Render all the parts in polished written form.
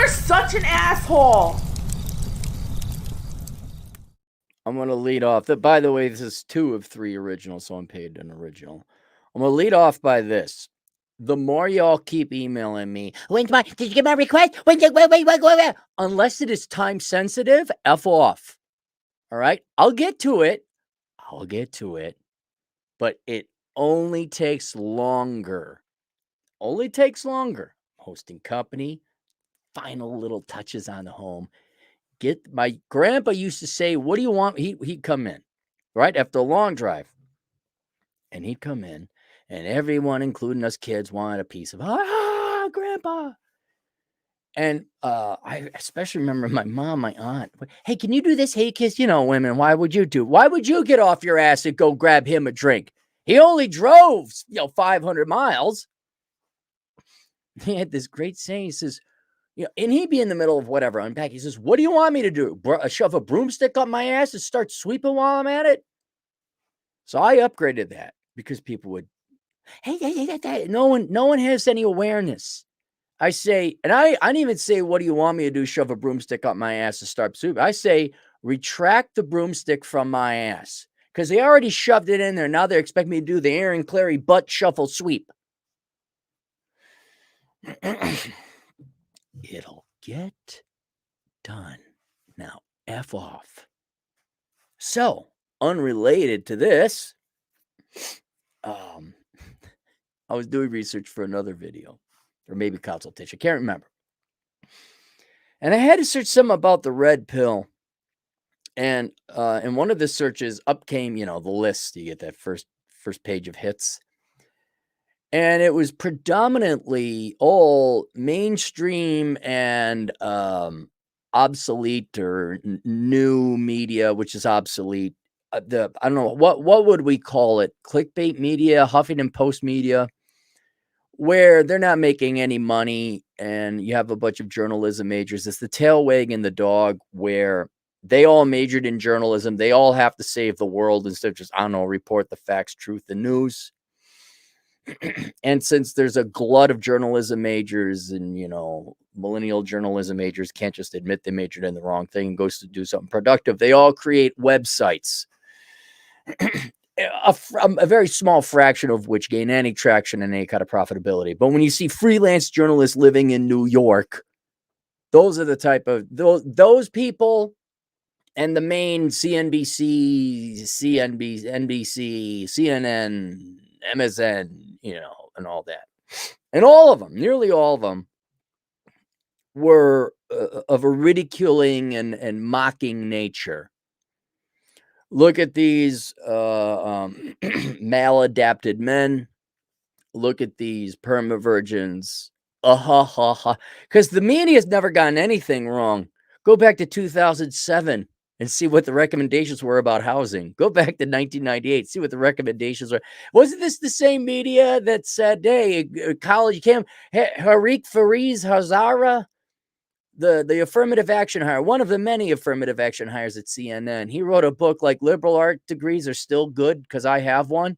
You're such an asshole. I'm going to lead off. By the way, this is 2 of 3 originals, so I'm paid an original. I'm going to lead off by this. The more y'all keep emailing me, did you get my request? Wait. Unless it is time sensitive, F off. All right? I'll get to it. But it only takes longer. Hosting company, final little touches on the home. My grandpa used to say, what do you want? He'd come in, right? After a long drive. And he'd come in, and everyone, including us kids, wanted a piece of, grandpa. And I especially remember my mom, my aunt, hey, can you do this? Hey, kiss, women, why would you get off your ass and go grab him a drink? He only drove, 500 miles. He had this great saying. He says, and he'd be in the middle of whatever, unpack. He says, what do you want me to do? Shove a broomstick up my ass and start sweeping while I'm at it? So I upgraded that because people would, hey, no one has any awareness. I say, and I didn't even say, what do you want me to do? Shove a broomstick up my ass and start sweeping. I say, retract the broomstick from my ass. Because they already shoved it in there. Now they expect me to do the Aaron Clary butt shuffle sweep. It'll get done. Now, F off. So, unrelated to this, I was doing research for another video, or maybe consultation. I can't remember. And I had to search something about the red pill. And in one of the searches, up came, the list. You get that first page of hits. And it was predominantly all mainstream and obsolete or new media, which is obsolete. I don't know, what would we call it? Clickbait media, Huffington Post media, where they're not making any money, and you have a bunch of journalism majors. It's the tail wagging the dog, where they all majored in journalism. They all have to save the world instead of just, report the facts, truth, and news. And since there's a glut of journalism majors and, millennial journalism majors can't just admit they majored in the wrong thing and goes to do something productive, they all create websites. A very small fraction of which gain any traction and any kind of profitability. But when you see freelance journalists living in New York, those are the type of those people, and the main CNBC, NBC, CNN, MSM, and all that. And all of them, nearly all of them, were of a ridiculing and mocking nature. Look at these maladapted men. Look at these permavirgins. Because the media's never gotten anything wrong. Go back to 2007 and see what the recommendations were about housing. Go back to 1998, see what the recommendations were. Wasn't this the same media that said, hey, college camp, Harik Fariz Hazara, the affirmative action hire, one of the many affirmative action hires at CNN, he wrote a book like Liberal Art Degrees Are Still Good Because I Have One?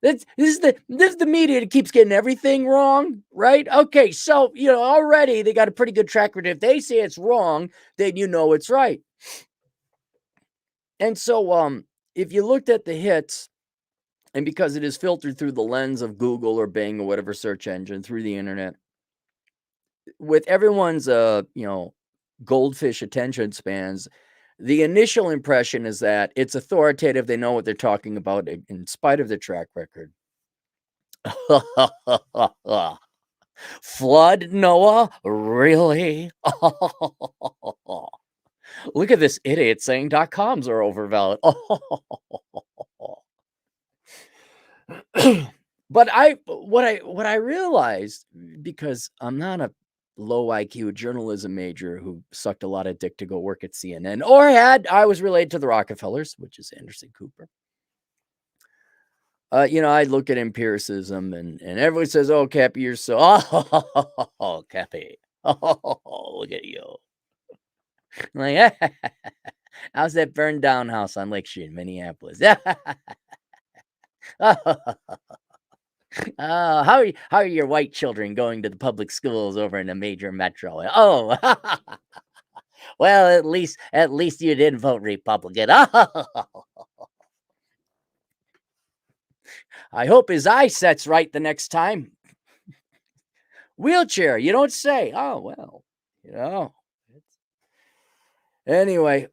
This is the media that keeps getting everything wrong, right? Okay, so, already they got a pretty good track record. If they say it's wrong, then it's right. And so if you looked at the hits, and because it is filtered through the lens of Google or Bing or whatever search engine through the internet, with everyone's, goldfish attention spans, the initial impression is that it's authoritative. They know what they're talking about in spite of their track record. Flood Noah? Really? Look at this idiot saying .coms are overvalued. But what I realized, because I'm not a low IQ journalism major who sucked a lot of dick to go work at CNN, or I was related to the Rockefellers, which is Anderson Cooper. I look at empiricism, and everyone says, oh, Cappy, you're so, oh, Cappy, oh, look at you. I'm like, how's that burned down house on Lake Street in Minneapolis? How are your white children going to the public schools over in a major metro? Oh, well, at least you didn't vote Republican. I hope his eyesight's right the next time. Wheelchair, you don't say. Oh, well, you know. Anyway,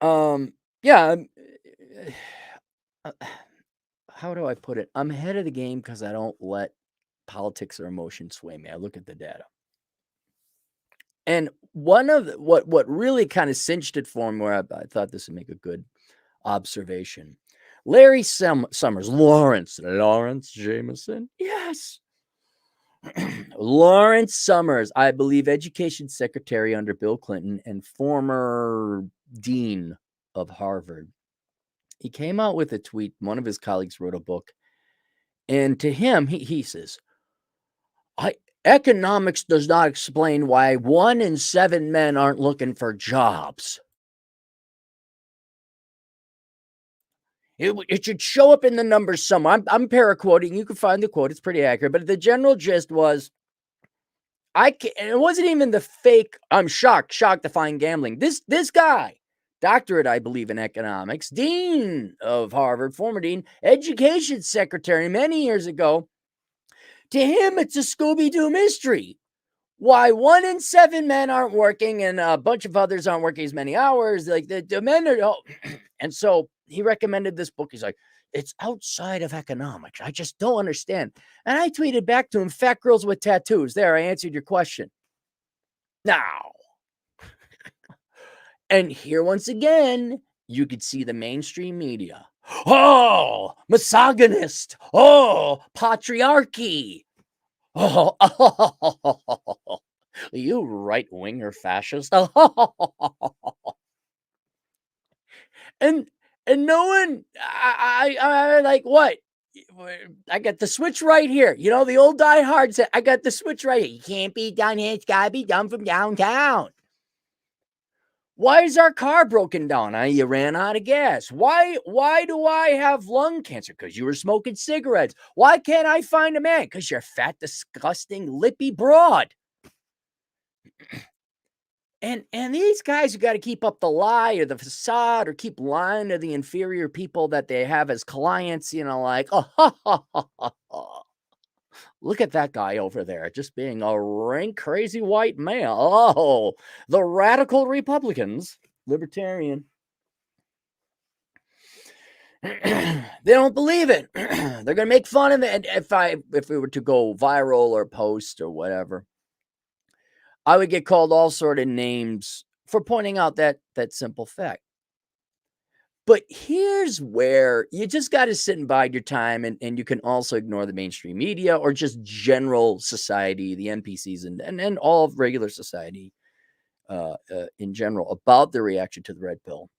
yeah. uh, how do I put it? I'm ahead of the game because I don't let politics or emotion sway me. I look at the data. And one of what really kind of cinched it for me, where I thought this would make a good observation. Larry Summers, Lawrence Jameson, yes. Lawrence Summers, I believe education secretary under Bill Clinton and former dean of Harvard. He came out with a tweet. One of his colleagues wrote a book. And to him, he says, economics does not explain why 1 in 7 men aren't looking for jobs. It should show up in the numbers somewhere. I'm paraquoting. You can find the quote. It's pretty accurate. But the general gist was, it wasn't even the fake, I'm shocked to find gambling. This guy, doctorate, I believe, in economics, dean of Harvard, former dean, education secretary many years ago. To him, it's a Scooby-Doo mystery. Why 1 in 7 men aren't working and a bunch of others aren't working as many hours. Like the men are, and so he recommended this book. He's like, it's outside of economics. I just don't understand. And I tweeted back to him, fat girls with tattoos. There, I answered your question. Now, and here once again, you could see the mainstream media. Oh, misogynist. Oh, patriarchy. Oh, you right-winger fascist. and no one, I like, what? I got the switch right here. You know, the old Die Hard said, I got the switch right here. You can't be done here. It's got to be done from downtown. Why is our car broken down? You ran out of gas. Why do I have lung cancer? Because you were smoking cigarettes. Why can't I find a man? Because you're fat, disgusting, lippy broad. And these guys who got to keep up the lie or the facade or keep lying to the inferior people that they have as clients, like, look at that guy over there, just being a rank, crazy white male. Oh, the radical Republicans, libertarian. They don't believe it. They're going to make fun of it. And if we were to go viral or post or whatever, I would get called all sort of names for pointing out that simple fact. But here's where you just got to sit and bide your time, and you can also ignore the mainstream media or just general society, the NPCs, and all of regular society in general about the reaction to the red pill.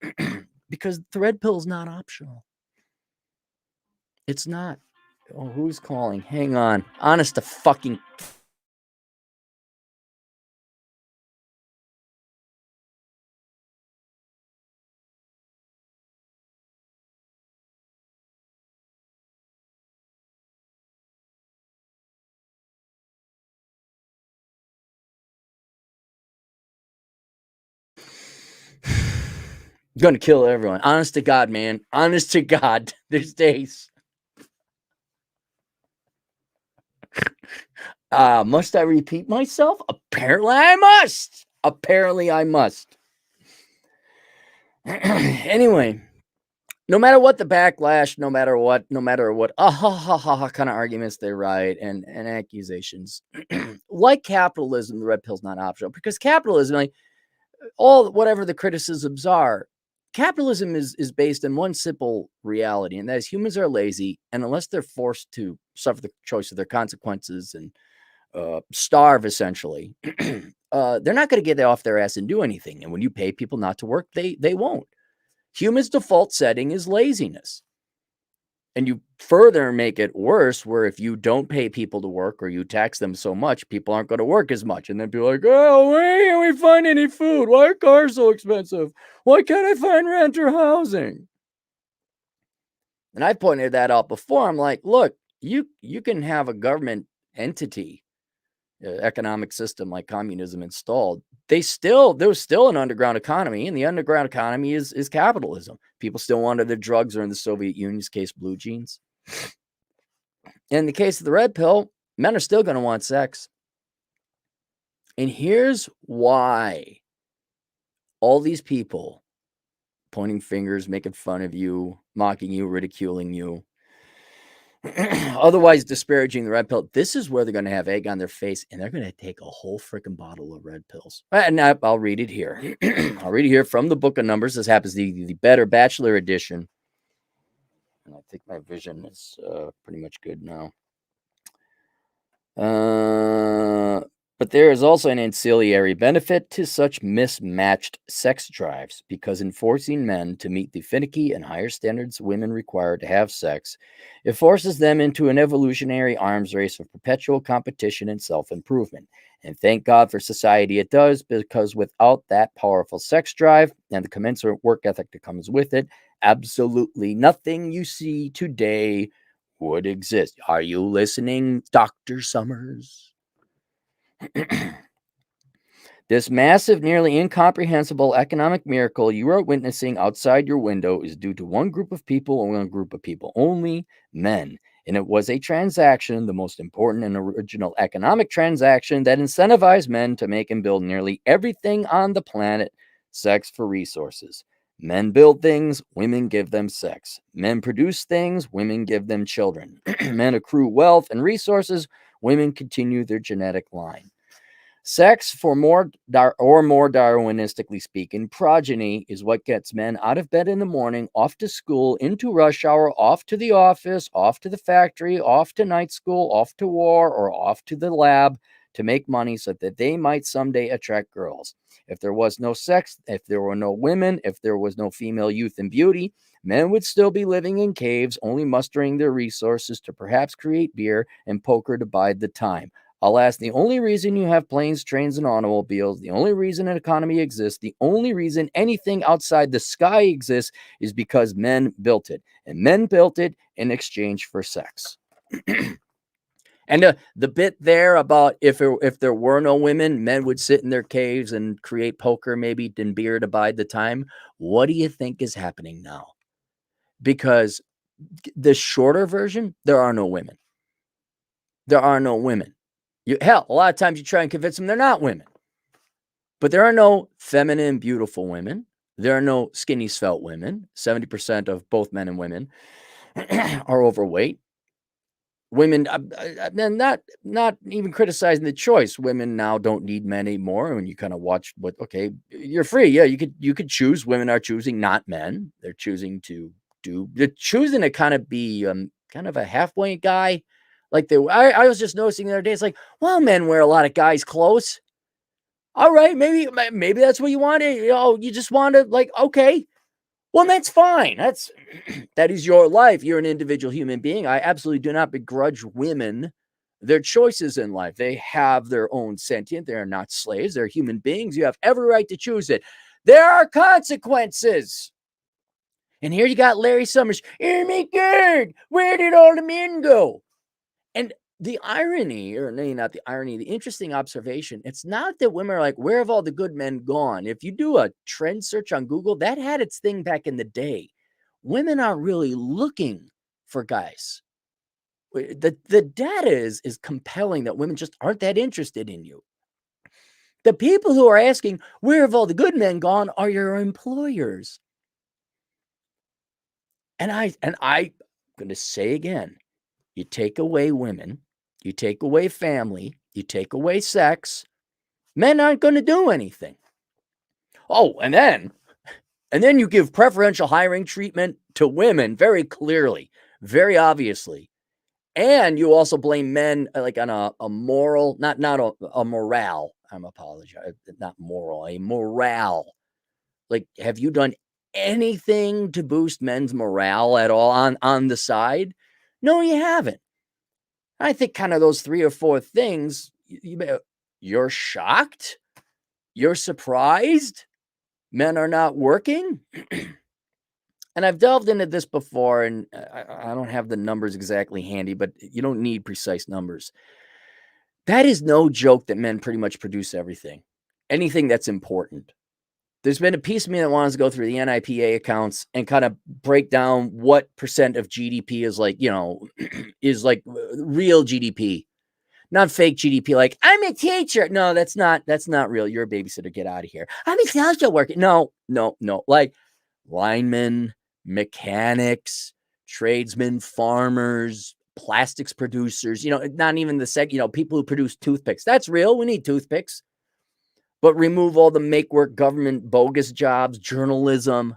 Because the red pill is not optional. It's not. Oh, who's calling? Hang on. Honest to fucking... Gonna kill everyone. Honest to God, man. Honest to God. There's days. Must I repeat myself? Apparently I must. Anyway, no matter what the backlash, no matter what kind of arguments they write and accusations, like capitalism, the red pill's not optional, because capitalism, like whatever the criticisms are, capitalism is based on one simple reality, and that is humans are lazy, and unless they're forced to suffer the choice of their consequences and starve, essentially, they're not going to get off their ass and do anything. And when you pay people not to work, they won't. Humans' default setting is laziness. And you further make it worse, where if you don't pay people to work or you tax them so much, people aren't going to work as much. And then be like, oh, where can we find any food? Why are cars so expensive? Why can't I find rent or housing? And I pointed that out before. I'm like, look, you can have a government entity, economic system like communism installed. There's still an underground economy, and the underground economy is capitalism. People still wanted their drugs, or in the Soviet Union's case, blue jeans. In the case of the red pill, men are still going to want sex. And here's why all these people pointing fingers, making fun of you, mocking you, ridiculing you, otherwise disparaging the red pill, this is where they're going to have egg on their face, and they're going to take a whole freaking bottle of red pills. And I'll read it here. I'll read it here from the Book of Numbers. This happens to be the better bachelor edition. And I think my vision is pretty much good now. But there is also an ancillary benefit to such mismatched sex drives, because in forcing men to meet the finicky and higher standards women require to have sex, it forces them into an evolutionary arms race of perpetual competition and self-improvement. And thank God for society it does, because without that powerful sex drive and the commensurate work ethic that comes with it, absolutely nothing you see today would exist. Are you listening, Dr. Summers? This massive, nearly incomprehensible economic miracle you are witnessing outside your window is due to one group of people and one group of people only, men. And it was a transaction, the most important and original economic transaction, that incentivized men to make and build nearly everything on the planet: sex for resources. Men build things, women give them sex. Men produce things, women give them children. Men accrue wealth and resources, women continue their genetic line. Sex, for more Darwinistically speaking, progeny is what gets men out of bed in the morning, off to school, into rush hour, off to the office, off to the factory, off to night school, off to war, or off to the lab to make money so that they might someday attract girls. If there was no sex, if there were no women, if there was no female youth and beauty, men would still be living in caves, only mustering their resources to perhaps create beer and poker to bide the time. Alas, the only reason you have planes, trains, and automobiles, the only reason an economy exists, the only reason anything outside the sky exists is because men built it. And men built it in exchange for sex. And the bit there about if there were no women, men would sit in their caves and create poker, maybe, and beer to bide the time. What do you think is happening now? Because the shorter version, there are no women. There are no women. Hell, a lot of times you try and convince them they're not women. But there are no feminine, beautiful women. There are no skinny, svelte women. 70% of both men and women are overweight. Women, not even criticizing the choice. Women now don't need men anymore. When you kind of watch okay, you're free. Yeah, you could choose. Women are choosing, not men. They're choosing to kind of be kind of a halfway guy. Like I was just noticing the other day, it's like, well, men wear a lot of guys' clothes. All right, maybe that's what you want. You just want to, like, okay, well, that's fine. That is your life. You're an individual human being. I absolutely do not begrudge women their choices in life. They have their own sentient. They are not slaves. They're human beings. You have every right to choose it. There are consequences. And here you got Larry Summers. Oh my God, where did all the men go? And the irony, or maybe not the irony, the interesting observation, it's not that women are like, where have all the good men gone? If you do a trend search on Google, that had its thing back in the day. Women are really looking for guys. The data is compelling that women just aren't that interested in you. The people who are asking, where have all the good men gone, are your employers. And I'm going to say again, you take away women, you take away family, you take away sex, men aren't going to do anything. Oh, and then you give preferential hiring treatment to women very clearly, very obviously. And you also blame men like on a moral, not a morale. I'm apologizing, not moral, a morale. Like, have you done anything to boost men's morale at all on the side? No, you haven't. I think kind of those 3 or 4 things, you're shocked? You're surprised? Men are not working? and I've delved into this before, and I don't have the numbers exactly handy, but you don't need precise numbers. That is no joke that men pretty much produce everything, anything that's important. There's been a piece of me that wants to go through the NIPA accounts and kind of break down what percent of GDP is like, is like real GDP, not fake GDP. Like, I'm a teacher. No, that's not real. You're a babysitter. Get out of here. I'm a social worker. No. Like linemen, mechanics, tradesmen, farmers, plastics producers, not even the people who produce toothpicks. That's real. We need toothpicks. But remove all the make work government bogus jobs, journalism,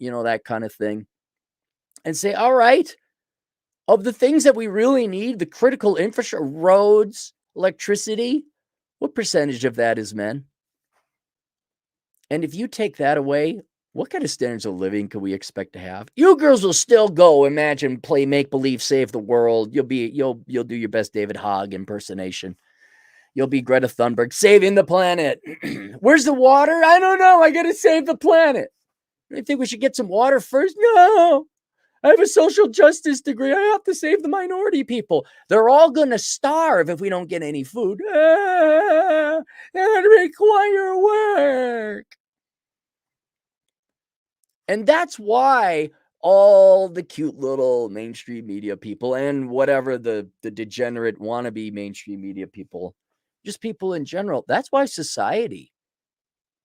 that kind of thing. And say, all right, of the things that we really need, the critical infrastructure, roads, electricity, what percentage of that is men? And if you take that away, what kind of standards of living can we expect to have? You girls will still go, imagine, play make believe, save the world. You'll do your best David Hogg impersonation. You'll be Greta Thunberg, saving the planet. Where's the water? I don't know. I got to save the planet. I think we should get some water first. No, I have a social justice degree. I have to save the minority people. They're all going to starve if we don't get any food. It require work. And that's why all the cute little mainstream media people and whatever the degenerate wannabe mainstream media people, just people in general, that's why society,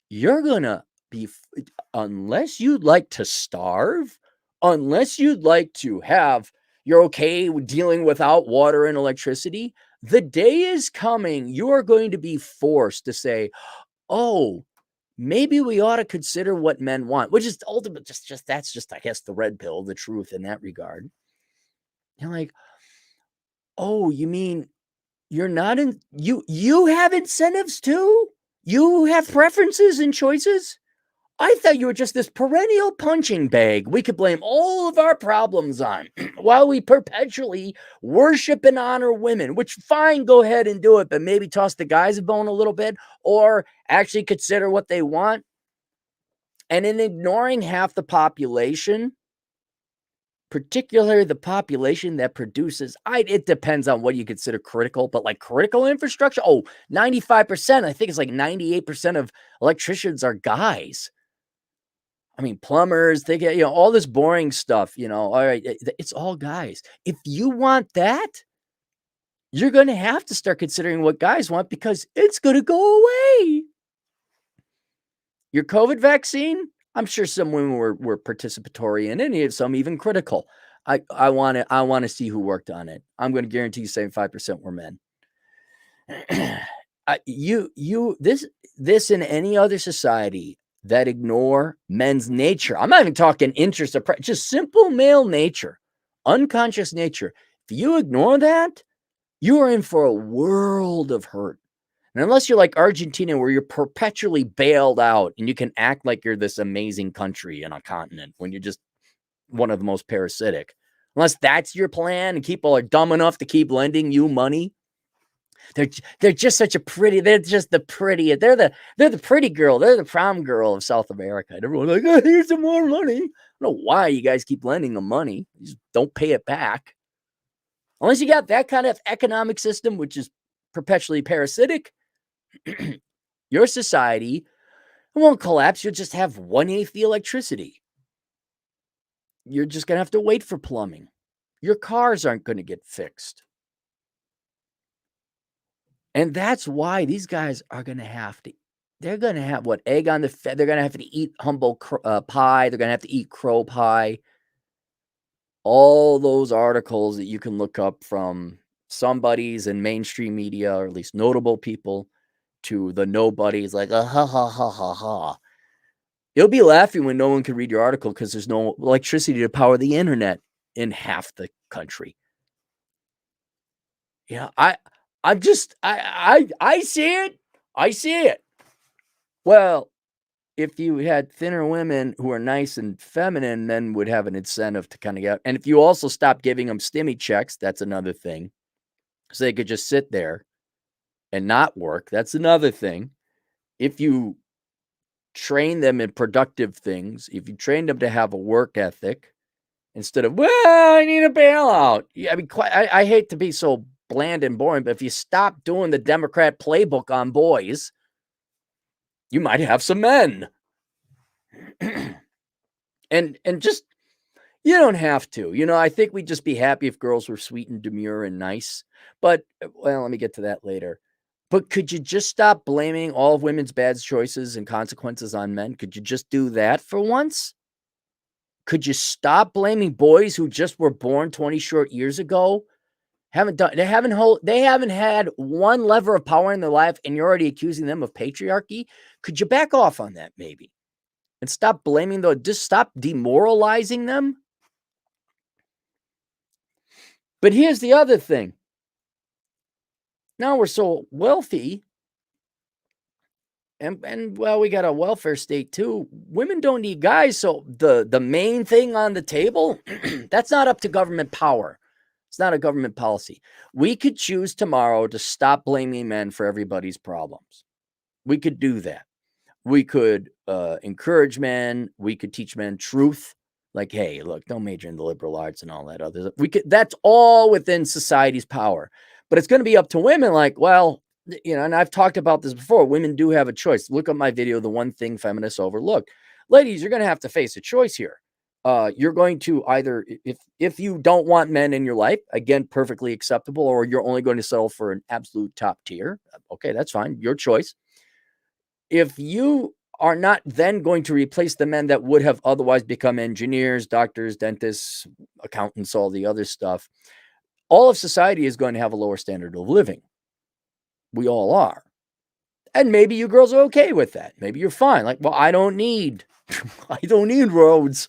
you're going to be, unless you'd like to starve, unless you'd like to you're okay with dealing without water and electricity, the day is coming, you are going to be forced to say, oh, maybe we ought to consider what men want, which is ultimately that's just, I guess, the red pill, the truth in that regard. You're like, oh, you mean you're not you have incentives too? You have preferences and choices? I thought you were just this perennial punching bag we could blame all of our problems on while we perpetually worship and honor women, which fine, go ahead and do it, but maybe toss the guys a bone a little bit or actually consider what they want. And in ignoring half the population, particularly the population that produces, it depends on what you consider critical, but like critical infrastructure, 95%, I think it's like 98% of electricians are guys. I mean, plumbers, they get, all this boring stuff, all right, it's all guys. If you want that, you're going to have to start considering what guys want because it's going to go away. Your COVID vaccine, I'm sure some women were participatory in it, and some even critical. I want to see who worked on it. I'm going to guarantee you 75% were men. This in any other society that ignore men's nature. I'm not even talking interest, just simple male nature, unconscious nature. If you ignore that, you are in for a world of hurt. And unless you're like Argentina, where you're perpetually bailed out and you can act like you're this amazing country in a continent when you're just one of the most parasitic, unless that's your plan and people are dumb enough to keep lending you money. They're just such a pretty, they're just the pretty, they're the pretty girl. They're the prom girl of South America. And everyone's like, oh, here's some more money. I don't know why you guys keep lending them money. You just don't pay it back. Unless you got that kind of economic system, which is perpetually parasitic, your society won't collapse. You'll just have 1/8 the electricity. You're just going to have to wait for plumbing. Your cars aren't going to get fixed. And that's why these guys are going to have to, they're going to have egg on the fence. They're going to have to eat humble pie. They're going to have to eat crow pie. All those articles that you can look up from somebody's in mainstream media, or at least notable people, to the nobodies, like, ha ha ha ha ha. You'll be laughing when no one can read your article because there's no electricity to power the internet in half the country. Yeah, I see it. I see it. Well, if you had thinner women who are nice and feminine, then would have an incentive to kind of get. And if you also stop giving them stimmy checks, that's another thing. So they could just sit there and not work. That's another thing. If you train them in productive things, if you train them to have a work ethic, instead of, well, I need a bailout. I mean, I hate to be so bland and boring, but if you stop doing the Democrat playbook on boys, you might have some men. and just, you don't have to. I think we'd just be happy if girls were sweet and demure and nice. But, well, let me get to that later. But could you just stop blaming all of women's bad choices and consequences on men? Could you just do that for once? Could you stop blaming boys who just were born 20 short years ago? They haven't had one lever of power in their life, and you're already accusing them of patriarchy? Could you back off on that maybe? And stop blaming them, just stop demoralizing them? But here's the other thing. Now we're so wealthy, and well, we got a welfare state too. Women don't need guys, so the main thing on the table, that's not up to government power. It's not a government policy. We could choose tomorrow to stop blaming men for everybody's problems. We could do that. We could encourage men. We could teach men truth. Like, hey, look, don't major in the liberal arts and all that other. That's all within society's power. But it's going to be up to women. Like, well, and I've talked about this before. Women do have a choice. Look at my video, The One Thing Feminists Overlook. Ladies, you're going to have to face a choice here. You're going to either, if you don't want men in your life, again, perfectly acceptable, or you're only going to settle for an absolute top tier. Okay, that's fine. Your choice. If you are not then going to replace the men that would have otherwise become engineers, doctors, dentists, accountants, all the other stuff, all of society is going to have a lower standard of living. We all are. And maybe you girls are okay with that. Maybe you're fine. Like, well, I don't need roads.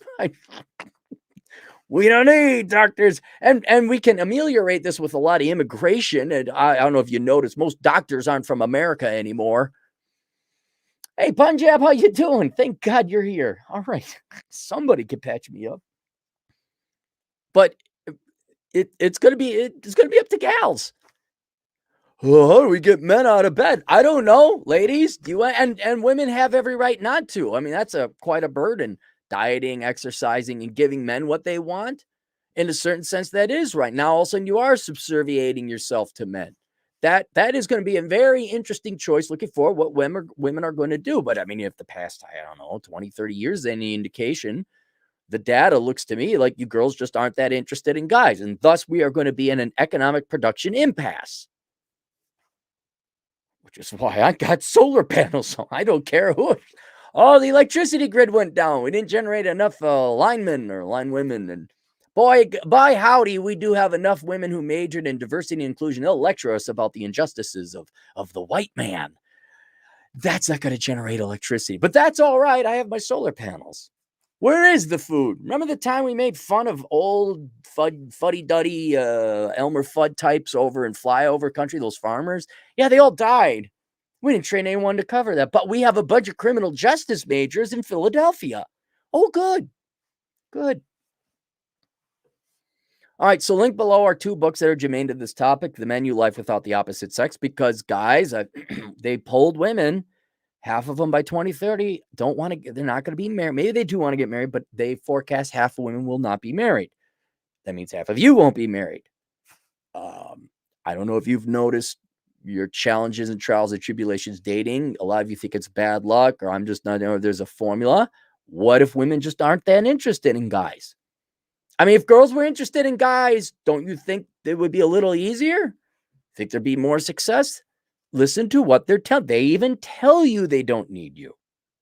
We don't need doctors. And we can ameliorate this with a lot of immigration. And I don't know if you noticed, most doctors aren't from America anymore. Hey, Punjab, how you doing? Thank God you're here. All right. Somebody could patch me up. But it's gonna be up to gals. Well, how do we get men out of bed? I don't know, ladies. Do you and women have every right not to. I mean, that's quite a burden. Dieting, exercising, and giving men what they want. In a certain sense, that is right. Now, all of a sudden, you are subserviating yourself to men. That is going to be a very interesting choice. Looking for what women are going to do. But I mean, if the past, I don't know, 20, 30 years, any indication, the data looks to me like you girls just aren't that interested in guys. And thus, we are going to be in an economic production impasse. Which is why I got solar panels. So I don't care who. Oh, the electricity grid went down. We didn't generate enough linemen or line women. And boy, by howdy, we do have enough women who majored in diversity and inclusion. They'll lecture us about the injustices of the white man. That's not going to generate electricity. But that's all right. I have my solar panels. Where is the food? Remember the time we made fun of old fuddy-duddy Elmer Fudd types over in flyover country, those farmers? Yeah, they all died. We didn't train anyone to cover that. But we have a bunch of criminal justice majors in Philadelphia. Oh, good. Good. All right, so link below are 2 books that are germane to this topic, The Menu, Life Without the Opposite Sex, because, guys, they polled women. Half of them by 2030 don't want to, they're not going to be married. Maybe they do want to get married, but they forecast half of women will not be married. That means half of you won't be married. I don't know if you've noticed your challenges and trials and tribulations dating. A lot of you think it's bad luck, or I'm just not, there's a formula. What if women just aren't that interested in guys? I mean, if girls were interested in guys, don't you think it would be a little easier? Think there'd be more success? Listen to what they're telling. They even tell you they don't need you.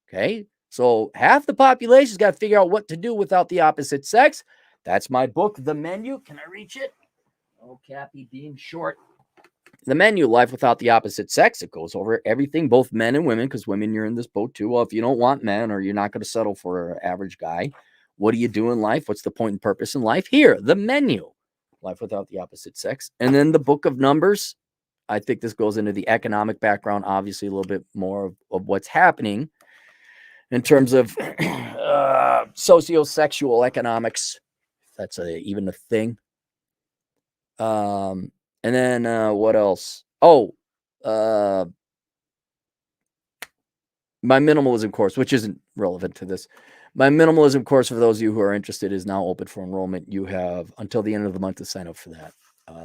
Okay. So half the population's got to figure out what to do without the opposite sex. That's my book, The Menu. Can I reach it? Oh, Cappy being short. The Menu, Life Without the Opposite Sex. It goes over everything, both men and women, because women, you're in this boat too. Well, if you don't want men or you're not going to settle for an average guy, what do you do in life? What's the point and purpose in life? Here, The Menu, Life Without the Opposite Sex. And then the Book of Numbers. I think this goes into the economic background, obviously a little bit more of what's happening in terms of sociosexual economics. That's even a thing. And then what else? Oh, My minimalism course, which isn't relevant to this, my minimalism course, for those of you who are interested, is now open for enrollment. You have until the end of the month to sign up for that.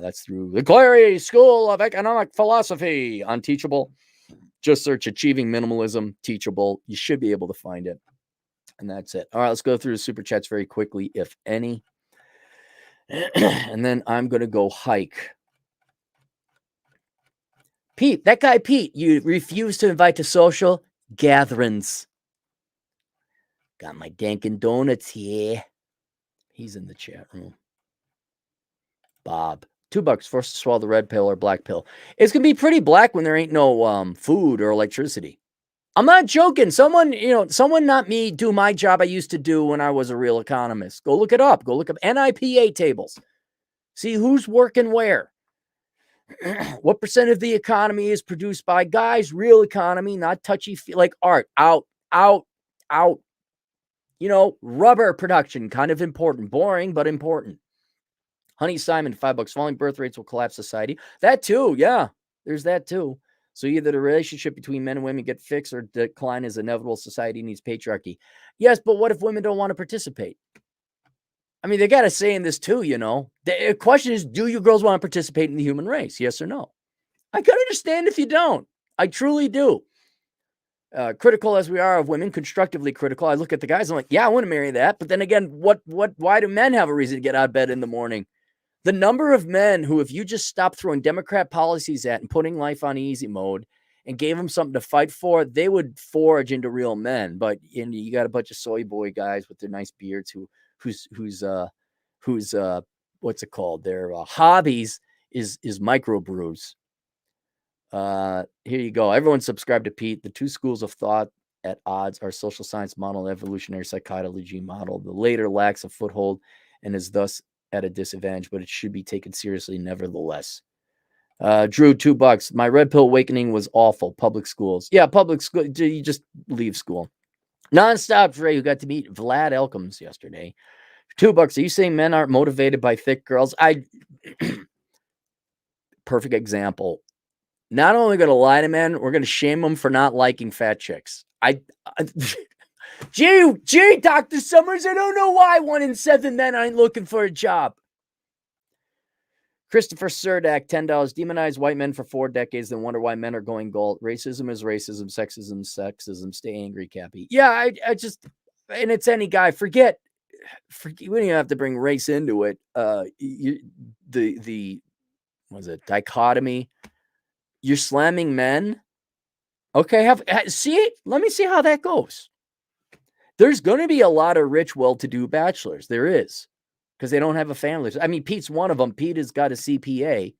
That's through the Clary School of Economic Philosophy on Teachable. Just search Achieving Minimalism Teachable. You should be able to find it. And that's it. All right, let's go through the super chats very quickly, if any. And then I'm going to go hike. Pete, that guy Pete, you refuse to invite to social gatherings. Got my Dunkin' Donuts here. He's in the chat room. Bob, $2 forced to swallow the red pill or black pill. It's going to be pretty black when there ain't no food or electricity. I'm not joking. Someone not me, do my job I used to do when I was a real economist. Go look it up. Go look up NIPA tables. See who's working where. What percent of the economy is produced by guys? Real economy, not touchy, like art. Out. Rubber production, kind of important. Boring, but important. Honey Simon, $5. Falling birth rates will collapse society. That too, yeah. There's that too. So either the relationship between men and women get fixed or decline is inevitable. Society needs patriarchy. Yes, but what if women don't want to participate? I mean, they got to say in this too, The question is, do you girls want to participate in the human race? Yes or no? I can understand if you don't. I truly do. Critical as we are of women, constructively critical. I look at the guys, I'm like, yeah, I want to marry that. But then again, why do men have a reason to get out of bed in the morning? The number of men who, if you just stopped throwing Democrat policies at and putting life on easy mode and gave them something to fight for, they would forge into real men. But you got a bunch of soy boy guys with their nice beards whose what's it called? Their hobbies is microbrews. Here you go. Everyone subscribe to Pete. The two schools of thought at odds are social science model and evolutionary psychology model. The later lacks a foothold and is thus at a disadvantage, but it should be taken seriously nevertheless. Drew, $2. My red pill awakening was awful. Public schools. Yeah, public school. You just leave school. Nonstop Dre, who got to meet Vlad Elkins yesterday. $2. Are you saying men aren't motivated by thick girls? Perfect example. Not only going to lie to men, we're going to shame them for not liking fat chicks. Gee, Dr. Summers, I don't know why 1 in 7 men aren't looking for a job. Christopher Surdak, $10. Demonize white men for 4 decades, then wonder why men are going gold. Racism is racism, sexism, sexism. Stay angry, Cappy. Yeah, I just, and it's any guy. Forget, we don't even have to bring race into it. Dichotomy. You're slamming men. Okay, see it. Let me see how that goes. There's going to be a lot of rich, well-to-do bachelors. There is, because they don't have a family. I mean, Pete's one of them. Pete has got a CPA.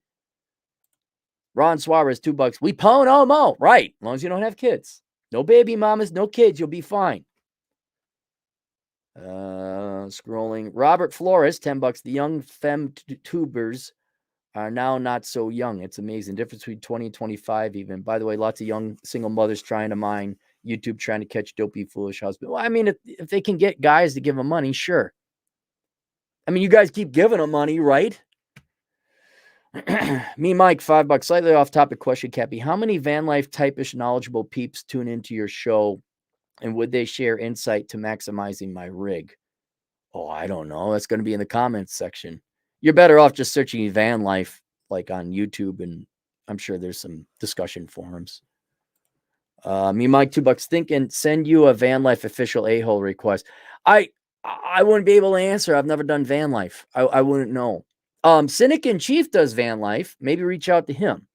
Ron Suarez, $2. We pwn homo. Right, as long as you don't have kids. No baby mamas, no kids. You'll be fine. Scrolling. Robert Flores, $10. The young femme tubers are now not so young. It's amazing. Difference between 20 and 25 even. By the way, lots of young single mothers trying to mine YouTube, trying to catch dopey, foolish husband. Well, I mean, if they can get guys to give them money, sure. I mean, you guys keep giving them money, right? Me, Mike, $5. Slightly off topic question, Cappy. How many van life typish knowledgeable peeps tune into your show, and would they share insight to maximizing my rig? Oh, I don't know. That's going to be in the comments section. You're better off just searching van life like on YouTube, and I'm sure there's some discussion forums. Me, Mike, $2. Think and send you a van life official a-hole request. I wouldn't be able to answer. I've never done van life. I wouldn't know. Cynic in Chief does van life. Maybe reach out to him.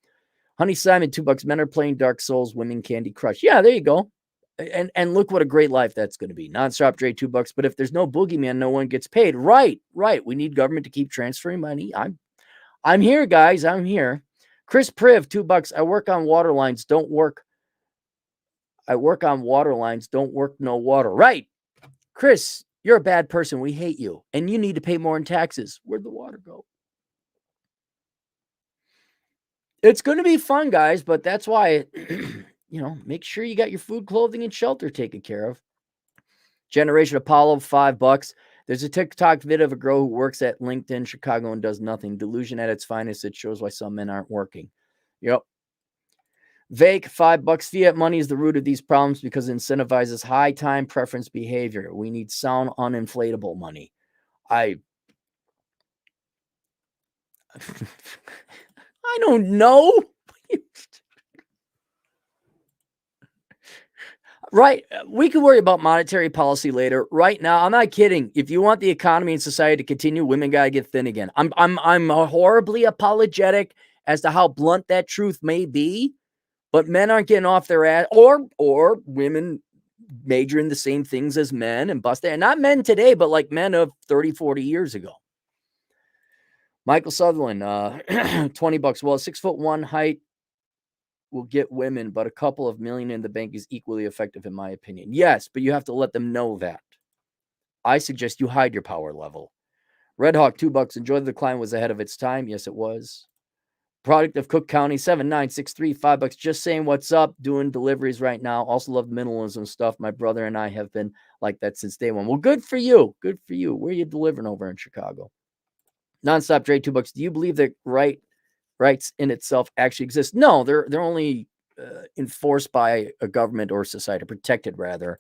Honey Simon, $2. Men are playing Dark Souls, women Candy Crush. Yeah, there you go. And look what a great life that's going to be. Nonstop Dre, $2. But if there's no boogeyman, no one gets paid. Right. We need government to keep transferring money. I'm here, guys. I'm here. Chris Priv, $2. I work on water lines. Don't work no water. Right. Chris, you're a bad person. We hate you. And you need to pay more in taxes. Where'd the water go? It's going to be fun, guys, but that's why, make sure you got your food, clothing, and shelter taken care of. Generation Apollo, $5. There's a TikTok video of a girl who works at LinkedIn Chicago and does nothing. Delusion at its finest. It shows why some men aren't working. Yep. Vake, $5. Fiat money is the root of these problems because it incentivizes high time preference behavior. We need sound, uninflatable money. I don't know. Right. We can worry about monetary policy later. Right now, I'm not kidding. If you want the economy and society to continue, women got to get thin again. I'm horribly apologetic as to how blunt that truth may be, but men aren't getting off their ass, or women major in the same things as men and bust it. And not men today, but like men of 30, 40 years ago. Michael Sutherland, $20. Well, 6'1" height will get women, but a couple of million in the bank is equally effective, in my opinion. Yes, but you have to let them know that. I suggest you hide your power level. Red Hawk, $2. Enjoy the decline was ahead of its time. Yes, it was. Product of Cook County, 7963, $5. Just saying what's up, doing deliveries right now. Also love minimalism stuff. My brother and I have been like that since day one. Well, good for you. Good for you. Where are you delivering over in Chicago? Nonstop Dre, $2. Do you believe that rights in itself actually exist? No, they're only enforced by a government or society, protected rather,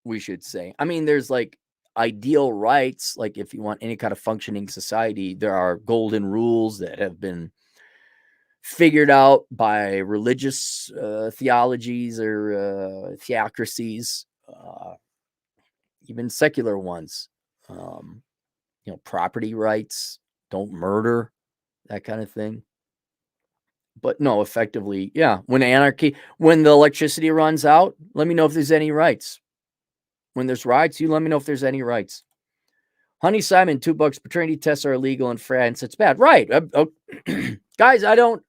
we should say. I mean, there's like ideal rights, like if you want any kind of functioning society, there are golden rules that have been figured out by religious theologies or theocracies, even secular ones. Property rights, don't murder, that kind of thing. But no, effectively, yeah. When the electricity runs out, let me know if there's any rights. When there's rights, you let me know if there's any rights. Honey Simon, $2. Paternity tests are illegal in France. It's bad, right? Guys, I don't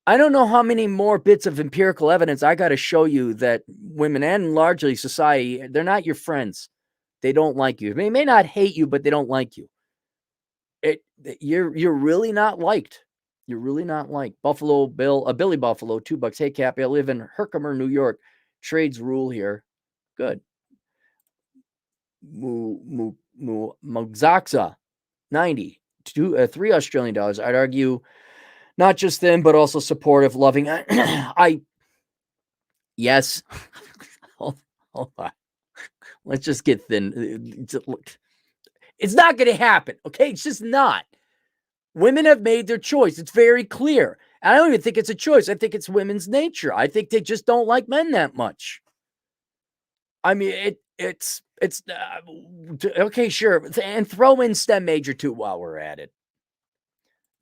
know how many more bits of empirical evidence I got to show you that women and largely society, they're not your friends. They don't like you. They may not hate you, but they don't like you. You're really not liked. You're really not liked. Buffalo Bill, Billy Buffalo, $2. Hey, Cappy, I live in Herkimer, New York. Trades rule here. Good. Mugzaxa, 90, $3 Australian. I'd argue not just thin, but also supportive, loving. Yes. Hold on. Let's just get thin. It's not going to happen. Okay. It's just not. Women have made their choice. It's very clear. And I don't even think it's a choice. I think it's women's nature. I think they just don't like men that much. I mean, it's okay, sure. And throw in STEM major too while we're at it.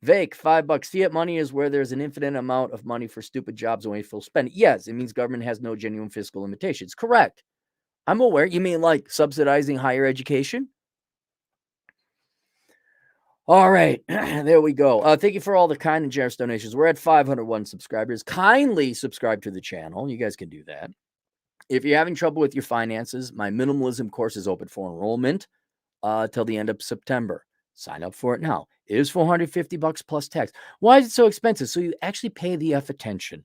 Vake, $5. Fiat money is where there's an infinite amount of money for stupid jobs and wasteful spending. Yes, it means government has no genuine fiscal limitations. Correct. I'm aware. You mean like subsidizing higher education? All right, there we go. Thank you for all the kind and generous donations. We're at 501 subscribers. Kindly subscribe to the channel. You guys can do that. If you're having trouble with your finances, my minimalism course is open for enrollment till the end of September. Sign up for it now. It is $450 plus tax. Why is it so expensive? So you actually pay the F attention.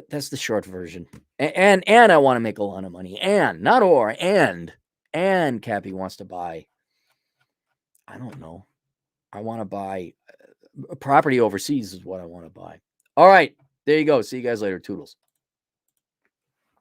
That's the short version. And I want to make a lot of money. And Cappy wants to buy. I don't know. I want to buy a property overseas is what I want to buy. All right. There you go. See you guys later. Toodles.